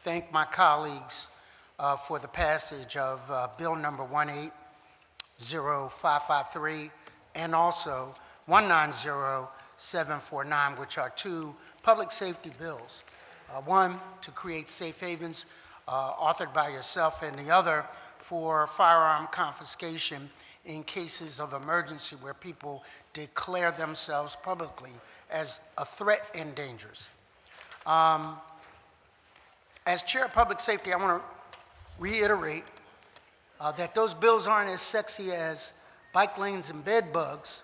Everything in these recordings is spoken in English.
thank my colleagues for the passage of Bill number 180553 and also 190749, which are two public safety bills. One to create safe havens, authored by yourself, and the other for firearm confiscation in cases of emergency where people declare themselves publicly as a threat and dangerous. As Chair of Public Safety, I want to reiterate that those bills aren't as sexy as bike lanes and bed bugs,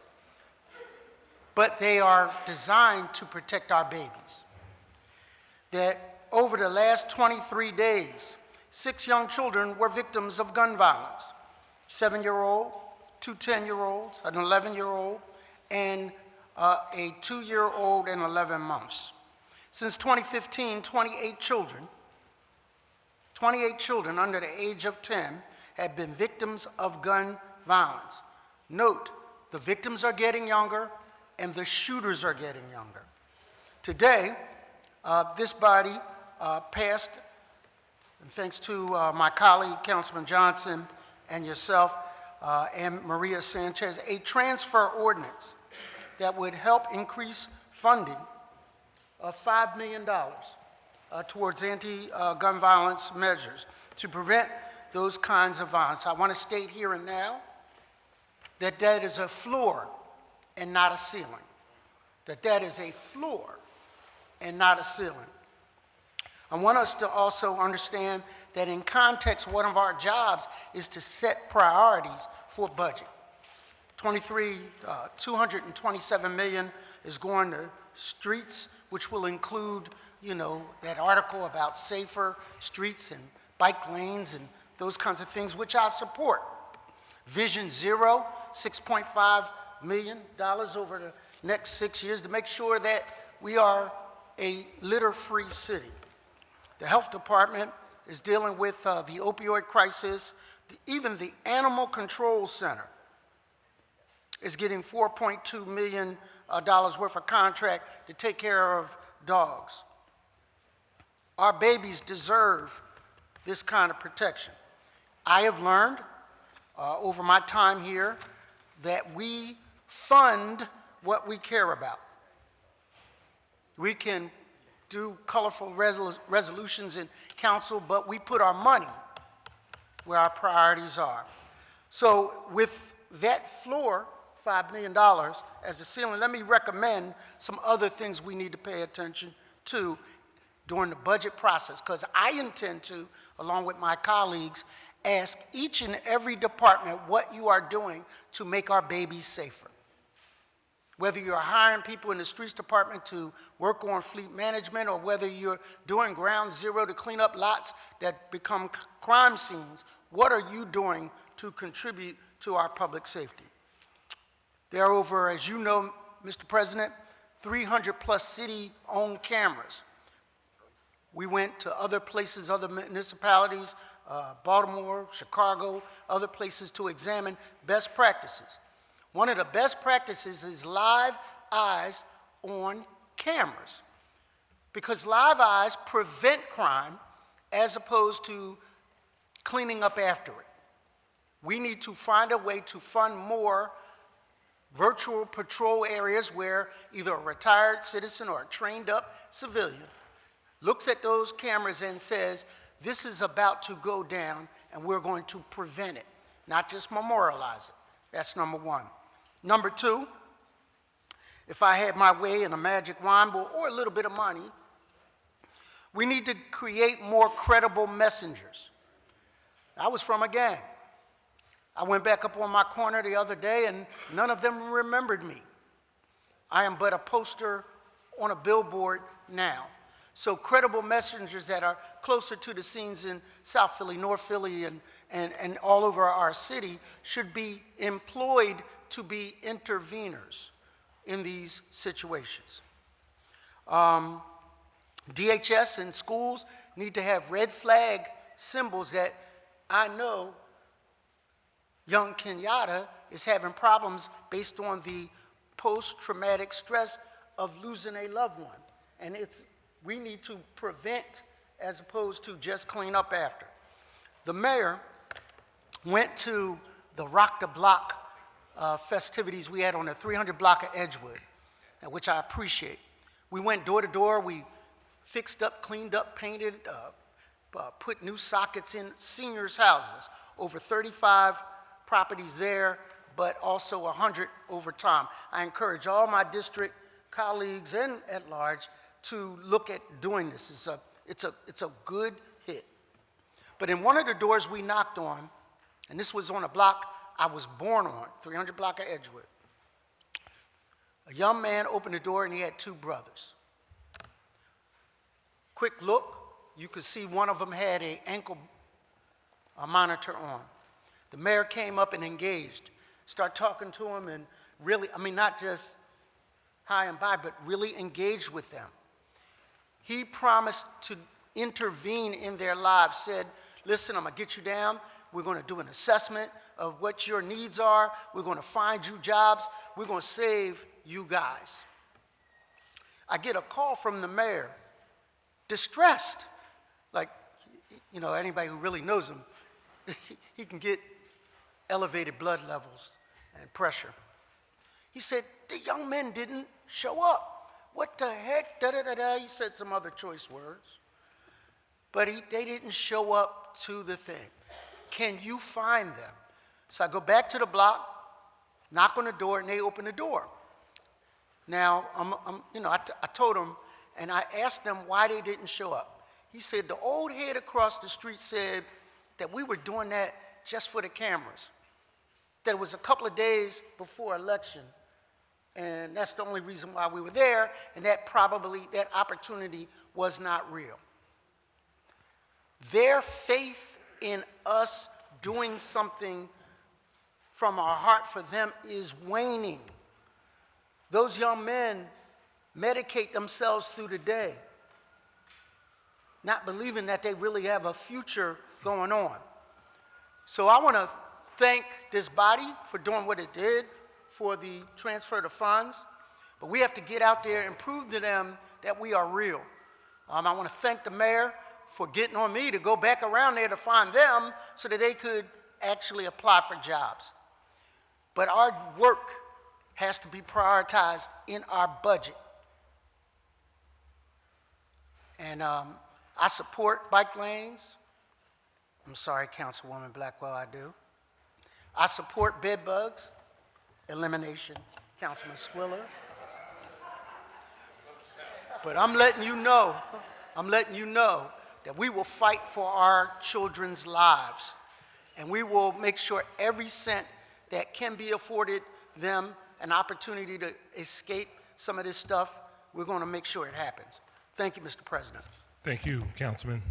but they are designed to protect our babies. That over the last 23 days, 6 young children were victims of gun violence. 7-year-old, 2 10-year-olds, an 11-year-old, and a 2-year-old and 11 months. Since 2015, 28 children under the age of 10 have been victims of gun violence. Note, the victims are getting younger and the shooters are getting younger. Today, this body passed, and thanks to my colleague, Councilman Johnson, and yourself, and Maria Sanchez, a transfer ordinance that would help increase funding of $5 million towards anti-gun violence measures to prevent those kinds of violence. I want to state here and now that that is a floor and not a ceiling. That is a floor and not a ceiling. I want us to also understand that in context, one of our jobs is to set priorities for budget. 227 million is going to streets, which will include, that article about safer streets and bike lanes and those kinds of things, which I support. Vision Zero, $6.5 million over the next 6 years to make sure that we are a litter-free city. The health department is dealing with the opioid crisis. Even the Animal Control Center is getting $4.2 million worth of contract to take care of dogs. Our babies deserve this kind of protection. I have learned over my time here that we fund what we care about. We can do colorful resolutions in council, but we put our money where our priorities are. So with that floor, $5 million as a ceiling, let me recommend some other things we need to pay attention to during the budget process, because I intend to, along with my colleagues, ask each and every department what you are doing to make our babies safer. Whether you're hiring people in the streets department to work on fleet management, or whether you're doing ground zero to clean up lots that become crime scenes, what are you doing to contribute to our public safety? There are over, as you know, Mr. President, 300 plus city-owned cameras. We went to other places, other municipalities, Baltimore, Chicago, other places to examine best practices. One of the best practices is live eyes on cameras, because live eyes prevent crime as opposed to cleaning up after it. We need to find a way to fund more virtual patrol areas where either a retired citizen or a trained up civilian looks at those cameras and says, this is about to go down and we're going to prevent it, not just memorialize it. That's number one. Number two, if I had my way in a magic wand or a little bit of money, we need to create more credible messengers. I was from a gang. I went back up on my corner the other day and none of them remembered me. I am but a poster on a billboard now. So credible messengers that are closer to the scenes in South Philly, North Philly, and all over our city should be employed to be interveners in these situations. DHS and schools need to have red flag symbols that I know young Kenyatta is having problems based on the post-traumatic stress of losing a loved one. And we need to prevent as opposed to just clean up after. The mayor went to the Rock the Block festivities we had on the 300 block of Edgewood, which I appreciate. We went door to door, we fixed up, cleaned up, painted, put new sockets in seniors' houses, over 35 properties there, but also 100 over time. I encourage all my district colleagues and at large to look at doing this. It's a good hit. But in one of the doors we knocked on, and this was on a block I was born on, 300 block of Edgewood, a young man opened the door and he had two brothers. Quick look, you could see one of them had an ankle monitor on. The mayor came up and engaged, started talking to him and really, not just hi and bye, but really engaged with them. He promised to intervene in their lives, said, listen, I'm gonna get you down. We're gonna do an assessment of what your needs are. We're gonna find you jobs. We're gonna save you guys. I get a call from the mayor, distressed. Like, anybody who really knows him, he can get elevated blood levels and pressure. He said, the young men didn't show up. What the heck, da-da-da-da. He said some other choice words. But they didn't show up to the thing. Can you find them? So I go back to the block, knock on the door, and they open the door. Now, I told them, and I asked them why they didn't show up. He said, the old head across the street said that we were doing that just for the cameras. That it was a couple of days before election, and that's the only reason why we were there, and that opportunity was not real. Their faith in us doing something from our heart for them is waning. Those young men medicate themselves through the day, not believing that they really have a future going on. So I want to thank this body for doing what it did for the transfer of funds, but we have to get out there and prove to them that we are real. I want to thank the mayor for getting on me to go back around there to find them so that they could actually apply for jobs. But our work has to be prioritized in our budget. And I support bike lanes. I'm sorry, Councilwoman Blackwell, I do. I support bed bugs elimination, Councilman Squiller. But I'm letting you know that we will fight for our children's lives. And we will make sure every cent that can be afforded them an opportunity to escape some of this stuff, we're going to make sure it happens. Thank you, Mr. President. Thank you, Councilman.